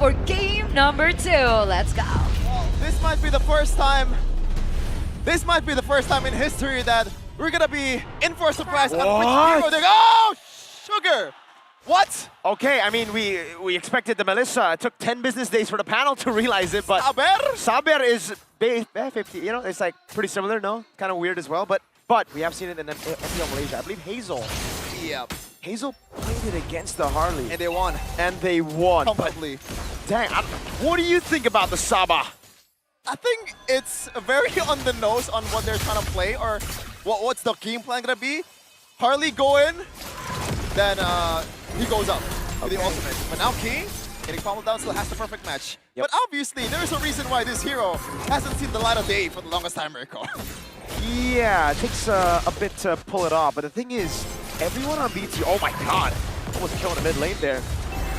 for game number 2. Let's go. Well, this might be the first time. This might be the first time in history that we're gonna be in for a surprise. What? On which hero they're oh, sugar. What? Okay, I mean, we expected the Melissa. It took 10 business days for the panel to realize it, but Saber is 50. You know, it's like pretty similar, no? Kind of weird as well, but we have seen it in MPL Malaysia. I believe Hazel. Yeah. Hazel played it against the Harley. And they won. And they won. Comfortably. Dang, what do you think about the Saba? I think it's very on the nose on what they're trying to play or what's the game plan gonna be. Harley go in, then he goes up with the ultimate. But now King, getting pummeled down, still has the perfect match. Yep. But obviously, there's a reason why this hero hasn't seen the light of day for the longest time, Rico. Yeah, it takes a bit to pull it off, but the thing is, everyone on BTR, oh my god, almost killing a mid lane there.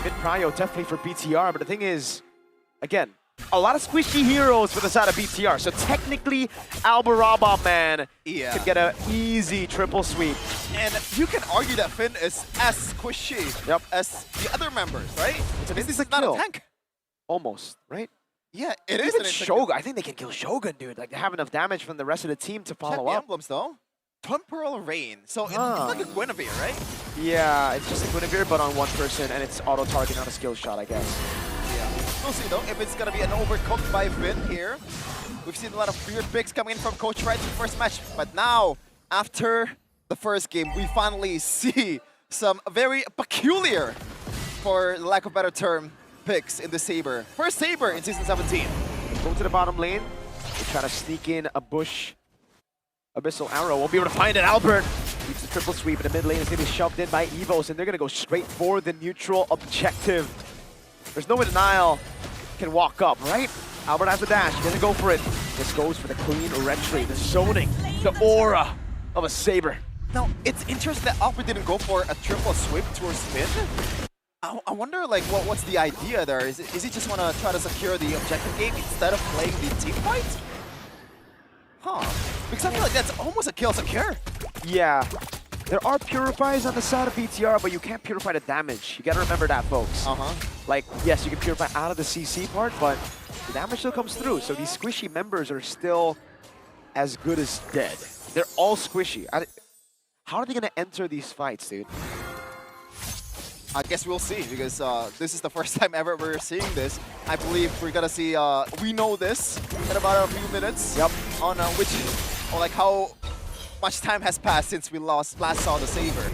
Mid prio definitely for BTR, but the thing is, again, a lot of squishy heroes for the side of BTR, so technically Albaraba, man, could get an easy triple sweep. And you can argue that Finn is as squishy as the other members, right? This is not kill. a tank. Almost, right? Yeah, it is. Even Shogun, I think they can kill Shogun, dude. Like, they have enough damage from the rest of the team to follow up. Emblems, though. Temporal Rain. So it's like a Guinevere, right? Yeah, it's just a Guinevere, but on one person, and it's auto-target, not a skill shot, I guess. Yeah. We'll see, though, if it's going to be an overcooked by Finn here. We've seen a lot of weird picks coming in from Coach Wright in the first match. But now, after the first game, we finally see some very peculiar, for lack of a better term, picks in the Saber. First Saber in Season 17. Go to the bottom lane. They try to sneak in a bush. Abyssal Arrow won't be able to find it. Albert needs the triple sweep, and the mid lane is going to be shoved in by Evos, and they're going to go straight for the neutral objective. There's no way Denial can walk up, right? Albert has a dash. He doesn't go for it. Just goes for the clean retry, the zoning, the aura of a Saber. Now, it's interesting that Albert didn't go for a triple sweep towards Finn. I wonder, like, what's the idea there? Is he just want to try to secure the objective game instead of playing the team fight? Huh. Because I feel like that's almost a kill secure. Yeah. There are purifies on the side of BTR, but you can't purify the damage. You gotta remember that, folks. Like, yes, you can purify out of the CC part, but the damage still comes through. So these squishy members are still as good as dead. They're all squishy. How are they gonna enter these fights, dude? I guess we'll see, because this is the first time ever we're seeing this. I believe we're gonna see, we know this in about a few minutes. On like how much time has passed since we last saw the Saber.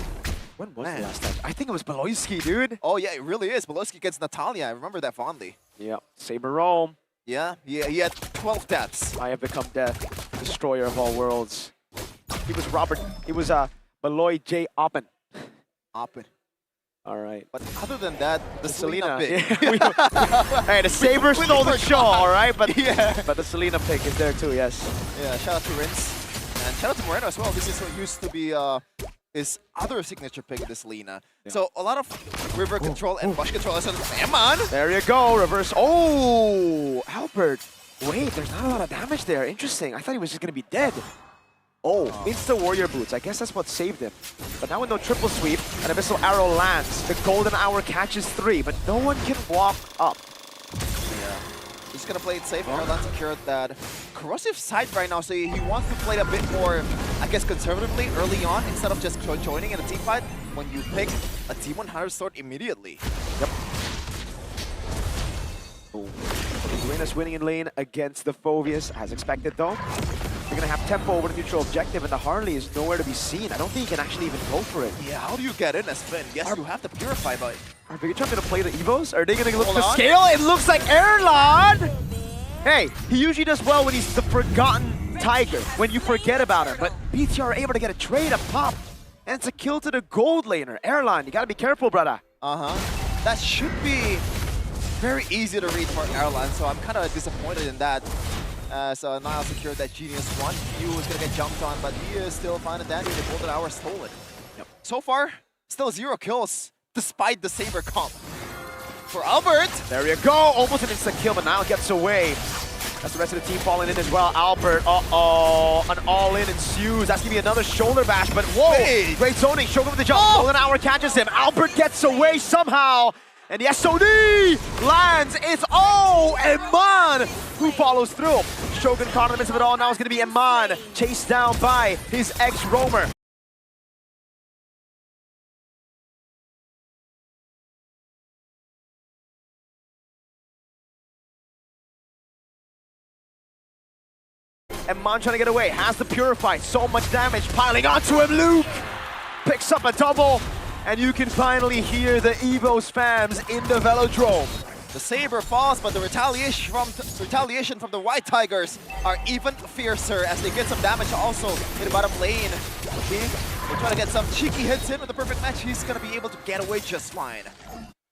When was the last time? I think it was Beloyski, dude. Oh yeah, it really is. Beloyski against Natalia. I remember that fondly. Yep. Saber Rome. Yeah, he had 12 deaths. I have become death, destroyer of all worlds. He was Beloy J. Oppen. Oppen. All right. But other than that, the Selena pick. Hey, the Saber stole the show, all right? But but the Selena pick is there too, yes. Yeah, shout out to Rince. And shout out to Moreno as well. This is what used to be his other signature pick, the Selena. So a lot of river control and bush control. Come on! There you go, reverse. Oh, Albert. Wait, there's not a lot of damage there. Interesting. I thought he was just going to be dead. Oh, Insta Warrior Boots. I guess that's what saved him. But now with no triple sweep, an Abyssal Arrow lands. The Golden Hour catches 3, but no one can walk up. Yeah. He's going to play it safe. Erlan secured that corrosive side right now, so he wants to play it a bit more, I guess, conservatively early on, instead of just joining in a team fight when you pick a T100 sword immediately. Yep. Luena's winning in lane against the Phoveus, as expected though. You're going to have tempo over the neutral objective, and the Harley is nowhere to be seen. I don't think he can actually even go for it. Yeah, how do you get in as Finn? Yes, you have to purify, but... Are Bigatron going to play the Evos? Are they going to look to scale? It looks like Erlan! Hey, he usually does well when he's the forgotten tiger, when you forget about him. But BTR are able to get a trade up top, and it's a kill to the gold laner. Erlan, you got to be careful, brother. That should be very easy to read for Erlan, so I'm kind of disappointed in that. So Niall secured that Genius one. Yu was going to get jumped on, but he is still finding damage. The Golden Hour stolen. So far, still 0 kills, despite the Saber comp. For Albert! There you go! Almost an instant kill, but Niall gets away. That's the rest of the team falling in as well. Albert, an all-in ensues. That's going to be another shoulder bash, but whoa! Great zoning, Shogun with the jump. Golden Hour catches him. Albert gets away somehow. And the SOD lands. It's Eman who follows through. Shogun caught in the midst of it all. Now it's going to be Eman chased down by his ex-roamer. Eman trying to get away, has the Purify, so much damage piling onto him. Luke picks up a double, and you can finally hear the Evos fans in the Velodrome. The Saber falls, but the retaliation from the White Tigers are even fiercer as they get some damage also in the bottom lane. Okay, they're trying to get some cheeky hits in with the perfect match. He's going to be able to get away just fine.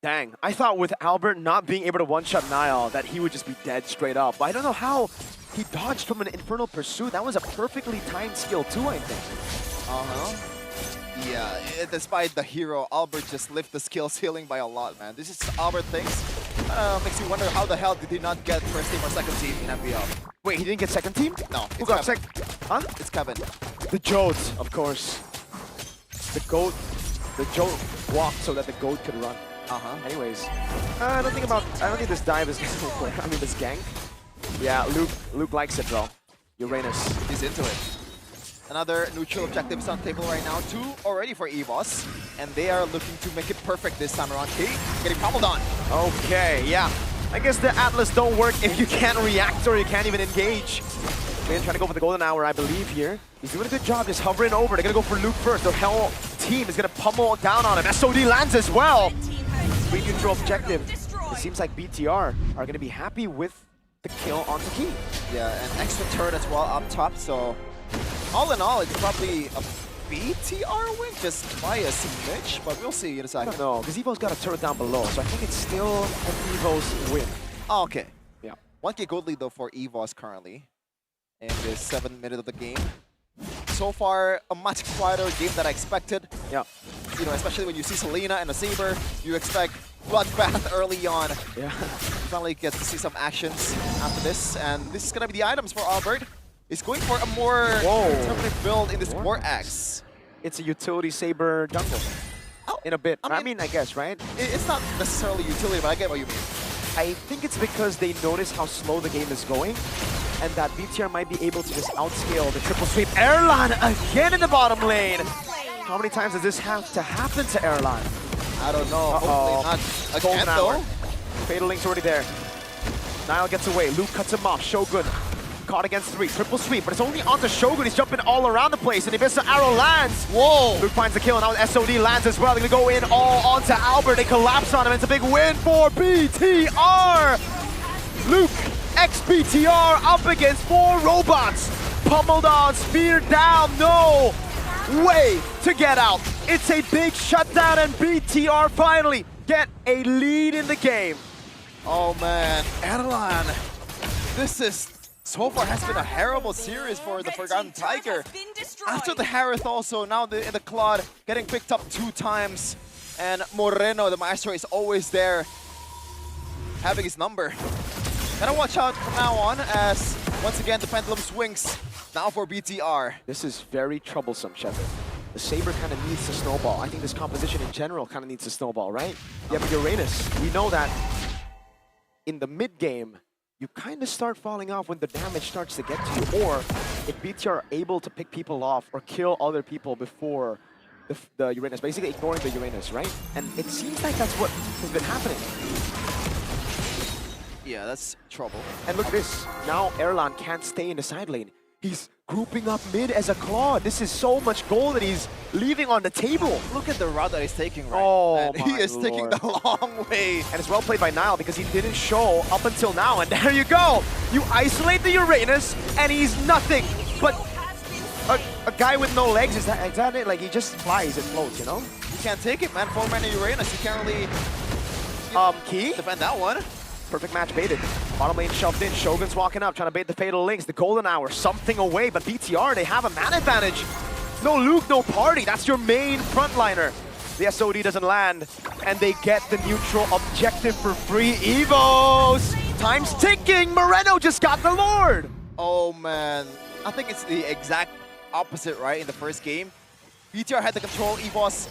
Dang, I thought with Albert not being able to one-shot Niall that he would just be dead straight up. But I don't know how he dodged from an Infernal Pursuit. That was a perfectly timed skill too, I think. Yeah, despite the hero, Albert just lifted the skill ceiling by a lot, man. This is Albert things. Makes you wonder how the hell did he not get first team or second team in MPL? Wait, he didn't get second team? No, Who got second? Huh? It's Kevin. The Jodes, of course. The goat walked so that the goat could run. Anyways, I don't think this dive is gonna work. I mean, this gank. Yeah, Luke likes it, bro. Uranus. He's into it. Another neutral objective is on the table right now. 2 already for Evos, and they are looking to make it perfect this time around. K getting pummeled on. Okay, yeah. I guess the Atlas don't work if you can't react or you can't even engage. Man, trying to go for the golden hour, I believe, here. He's doing a good job just hovering over. They're gonna go for Luke first. The Hell team is gonna pummel down on him. SOD lands as well. Free neutral objective. It seems like BTR are gonna be happy with the kill on the key. Yeah, an extra turret as well up top, so all in all, it's probably a BTR win just by a smidge, but we'll see in a second. No, because Evo's got a turret down below, so I think it's still an Evos win. Oh, okay. Yeah. 1K gold lead though for Evos currently in this 7th minute of the game. So far, a much quieter game than I expected. Yeah. You know, especially when you see Selena and a Saber, you expect bloodbath early on. Yeah. Finally get to see some actions after this, and this is gonna be the items for Albert. He's going for a more determined build in this War Axe. It's a utility Saber jungle. Oh, in a bit. I mean, I guess, right? It's not necessarily utility, but I get what you mean. I think it's because they notice how slow the game is going, and that BTR might be able to just outscale the triple sweep. Erlan again in the bottom lane. How many times does this have to happen to Erlan? I don't know. Hopefully not again, though. Fatal Link's already there. Niall gets away. Luke cuts him off. Shogun caught against 3. Triple sweep, but it's only onto Shogun. He's jumping all around the place, and the Abyssal Arrow lands. Whoa! Luke finds the kill, and now SOD lands as well. They're gonna go in all onto Albert. They collapse on him. It's a big win for BTR. Luke, ex-BTR, up against 4 robots. Pummeled on, speared down. No way to get out. It's a big shutdown, and BTR finally get a lead in the game. Oh man, Erlan, this is so far has been a terrible series for the Forgotten Tiger. After the Harith also, now in the Claude, getting picked up 2 times. And Moreno, the Maestro, is always there, having his number. Gotta watch out from now on as, once again, the pendulum swings now for BTR. This is very troublesome, Shepard. The Saber kind of needs to snowball. I think this composition in general kind of needs to snowball, right? Yeah, but Uranus, we know that in the mid-game, you kind of start falling off when the damage starts to get to you. Or if BTR are able to pick people off or kill other people before the Uranus, basically ignoring the Uranus, right? And it seems like that's what has been happening. Yeah, that's trouble. And look at this. Now Erlan can't stay in the side lane. He's grouping up mid as a Claude. This is so much gold that he's leaving on the table. Look at the route that he's taking, right? Oh, He is taking the long way. And it's well played by Niall because he didn't show up until now. And there you go. You isolate the Uranus, and he's nothing but a guy with no legs. Is that it? Like, he just flies and floats, you know? You can't take it, man. 4-mana Uranus. You can't really Key? defend that one. Perfect match baited. Bottom lane shoved in. Shogun's walking up, trying to bait the Fatal Links. The Golden Hour, something away. But BTR, they have a man advantage. No Luke, no party. That's your main frontliner. The SOD doesn't land, and they get the neutral objective for free. Evos! Time's ticking. Moreno just got the Lord. Oh, man. I think it's the exact opposite, right, in the first game. BTR had the control. Evos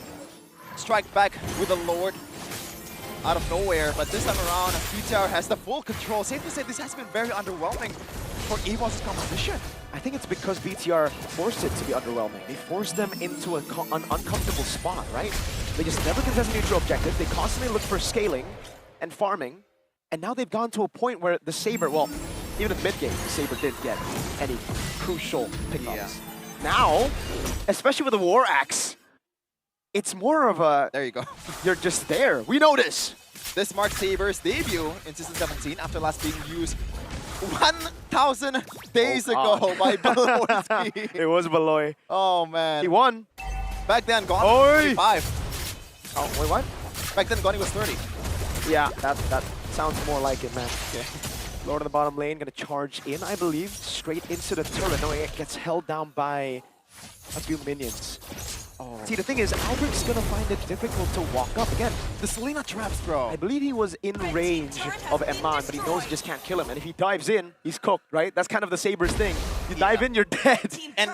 strike back with the Lord. out of nowhere, but this time around, BTR has the full control. Safe to say, this has been very underwhelming for Evos' composition. I think it's because BTR forced it to be underwhelming. They forced them into an uncomfortable spot, right? They just never contest a neutral objective. They constantly look for scaling and farming, and now they've gone to a point where the Saber, well, even in mid-game, the Saber didn't get any crucial pickups. Yeah. Now, especially with the War Axe, it's more of a, There you go. you're just there. We know this. This marks Saber's debut in Season 17 after last being used 1,000 days ago by Beloy. It was Beloy. Oh, man. He won. Back then, Goni Oi! was 35. Oh, wait, what? Back then, Goni was 30. Yeah, that sounds more like it, man. Okay. Lord in the bottom lane gonna charge in, I believe, straight into the turret. No, it gets held down by a few minions. Oh. See, the thing is, Albert's gonna find it difficult to walk up again. The Selena traps, bro. I believe he was in range of Eman, but he knows he just can't kill him. And if he dives in, he's cooked, right? That's kind of the Saber's thing. You dive in, you're dead. And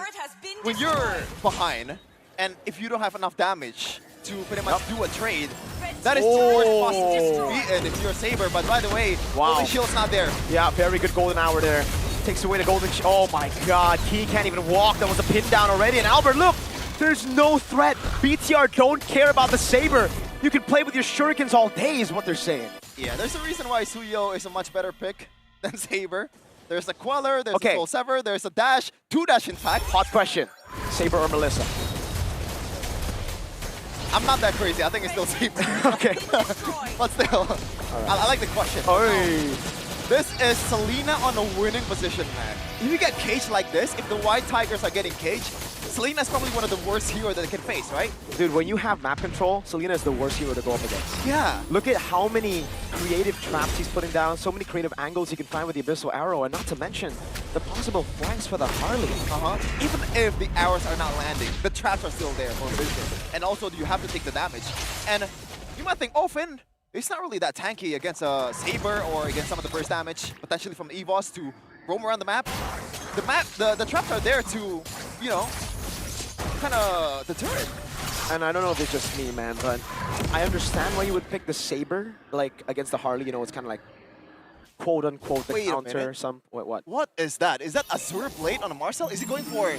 when you're behind, and if you don't have enough damage to pretty much do a trade, that is the worst possibility to be in if you're a Saber. But by the way, Golden Shield's not there. Yeah, very good golden hour there. Takes away the golden shield. Oh my god, Key can't even walk. That was a pin down already. And Albert, look, there's no threat. BTR don't care about the Saber. You can play with your shurikens all day is what they're saying. Yeah, there's a reason why Suyo is a much better pick than Saber. There's a Queller, there's a Soul Sever, there's a dash, 2 dash in fact. Hot question, Saber or Melissa? I'm not that crazy, I think it's still Saber. Okay. But still, I like the question. Oi. This is Selena on a winning position, man. If you get caged like this, if the White Tigers are getting caged, Selena's probably one of the worst heroes that they can face, right? Dude, when you have map control, Selena is the worst hero to go up against. Yeah. Look at how many creative traps he's putting down, so many creative angles he can find with the Abyssal Arrow, and not to mention the possible flanks for the Harley. Even if the arrows are not landing, the traps are still there for business. And also, you have to take the damage. And you might think, oh, Finn, it's not really that tanky against a Saber or against some of the burst damage, potentially from Evos to roam around the map. The traps are there to, you know, kind of deter it. And I don't know if it's just me, man, but I understand why you would pick the Saber, like, against the Harley. You know, it's kind of like, quote-unquote, the counter. What? What is that? Is that Azure Blade on a Marcel? Is he going for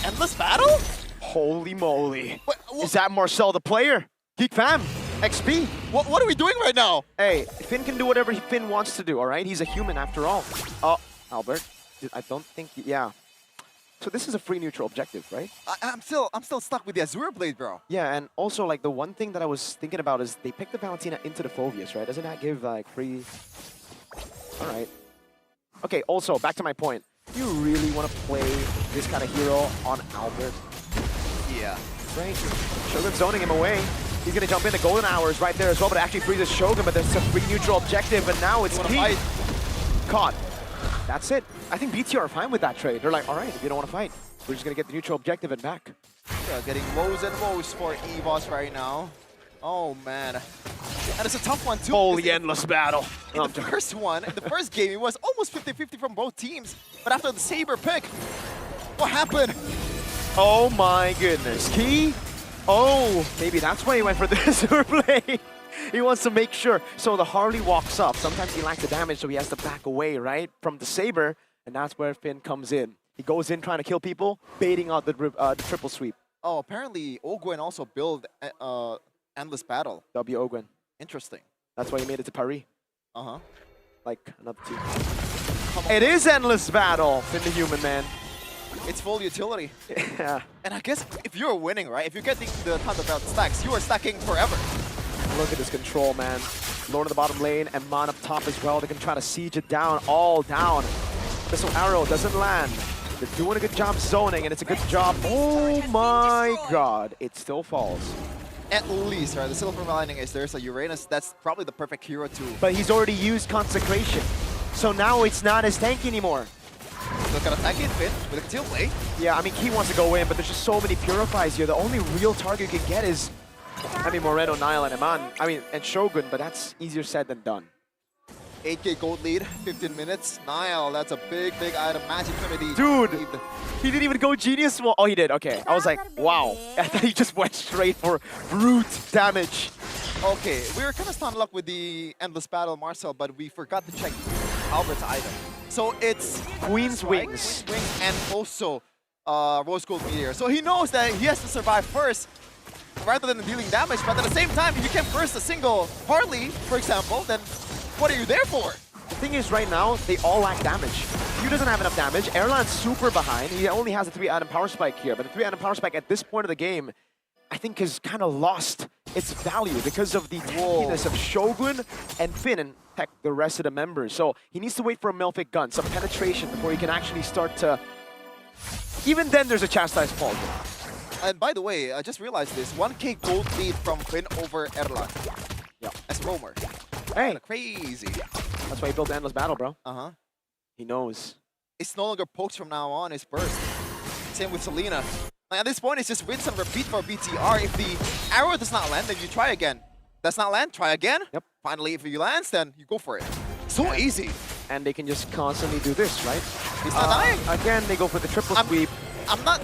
Endless Battle? Holy moly. Is that Marcel the player? Geek fam, XP. What are we doing right now? Hey, Finn can do whatever Finn wants to do, all right? He's a human after all. Oh, Albert, I don't think, yeah. So this is a free neutral objective, right? I'm still stuck with the Azure Blade, bro. Yeah, and also like the one thing that I was thinking about is they picked the Valentina into the Phobius, right? Doesn't that give like free? All right. Okay. Also, back to my point. You really want to play this kind of hero on Albert? Yeah. Right. Shogun's zoning him away. He's gonna jump into golden hours right there as well, but it actually freezes Shogun. But there's a free neutral objective, and now it's Pete. Caught. That's it. I think BTR are fine with that trade. They're like, all right, if you don't want to fight, we're just going to get the neutral objective and back. Yeah, getting woes and woes for Evos right now. Oh, man. And it's a tough one, too. Holy endless battle. In the first one, in the first game, it was almost 50-50 from both teams. But after the Saber pick, what happened? Oh, my goodness. Key? Oh, maybe that's why he went for this play. He wants to make sure. So the Harley walks up. Sometimes he lacks the damage, so he has to back away, right, from the Saber. And that's where Finn comes in. He goes in trying to kill people, baiting out the triple sweep. Oh, apparently Ogwen also built Endless Battle. W Ogwen. Interesting. That's why he made it to Paris. Uh-huh. Like another team. It is Endless Battle, Finn the Human, man. It's full utility. Yeah. And I guess if you're winning, right, if you're getting the Thunder Belt stacks, you are stacking forever. Look at this control, man. Lord in the bottom lane and Mon up top as well. They can try to siege it down, all down. Missile arrow doesn't land. They're doing a good job zoning, and it's a good job. Oh my god, it still falls. At least, right? The silver lining is there's a Uranus. That's probably the perfect hero to. But he's already used Consecration. So now it's not as tanky anymore. Look at attack it, Finn, with a concealed play. Yeah, I mean, Key wants to go in, but there's just so many Purifies here. The only real target you can get is, I mean, Moreno, Nile, and Eman. I mean, and Shogun, but that's easier said than done. 8k gold lead, 15 minutes. Nile, that's a big, big item. Magic Trinity. Dude, he didn't even go Genius. Well, oh, he did. Okay. I was like, wow. I thought he just went straight for brute damage. Okay, we were kind of stunned luck with the endless battle, Marcel, but we forgot to check Albert's item. So it's Queen's Strike, Wings. Queen's Wings, and also Rose Gold Meteor. So he knows that he has to survive first rather than dealing damage, but at the same time, if you can burst a single Harley, for example, then what are you there for? The thing is, right now, they all lack damage. Q doesn't have enough damage. Erlan's super behind. He only has a 3-item power spike here, but the 3-item power spike at this point of the game, I think has kind of lost its value because of the tankiness of Shogun and Finn and heck, the rest of the members. So he needs to wait for a Melphic gun, some penetration before he can actually start to... Even then, there's a Chastise Fall. And by the way, I just realized this, 1k gold lead from Finn over Erlan. Yeah. As roamer. Hey, Kinda crazy. that's why he built the Endless Battle, bro. Uh-huh. He knows. It's no longer pokes from now on, it's burst. Same with Selena. Like at this point, it's just rinse and repeat for BTR. If the arrow does not land, then you try again. Does not land, try again. Yep. Finally, if he lands, then you go for it. So easy. And they can just constantly do this, right? He's not dying. Again, they go for the triple sweep. I'm not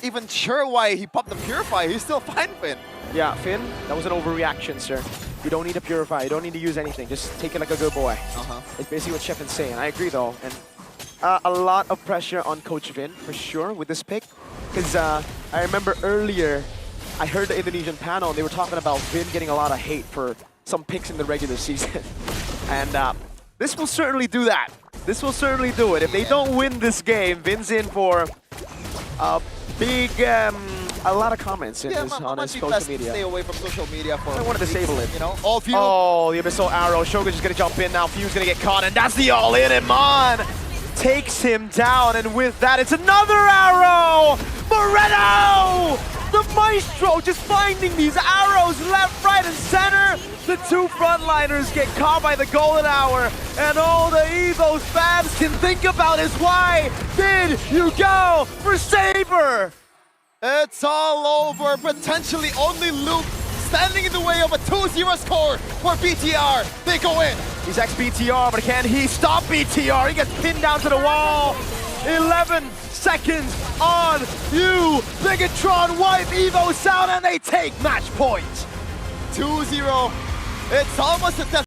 even sure why he popped the Purify. He's still fine, Finn. Yeah, Finn, that was an overreaction, sir. You don't need to purify. You don't need to use anything. Just take it like a good boy. It's basically what Chef is saying. I agree, though. And a lot of pressure on Coach Vin, for sure, with this pick. Because I remember earlier, I heard the Indonesian panel, and they were talking about Vin getting a lot of hate for some picks in the regular season. And this will certainly do that. This will certainly do it. If they don't win this game, Vin's in for a big... a lot of comments on his social media. Stay away from social media for. I want to disable it. You know, all Few. Oh, the Abyssal Arrow. Shogun's just gonna jump in now. Few's gonna get caught, and that's the all-in. And Mon takes him down, and with that, it's another arrow. Moreno, the maestro, just finding these arrows left, right, and center. The two frontliners get caught by the golden hour, and all the Evos fans can think about is why did you go for Saber? It's all over. Potentially only Luke standing in the way of a 2-0 score for BTR. They go in. He's ex-BTR, but can he stop BTR? He gets pinned down to the wall. 11 seconds on you. Bigatron wipe Evos out, and they take match point. 2-0. It's almost a death.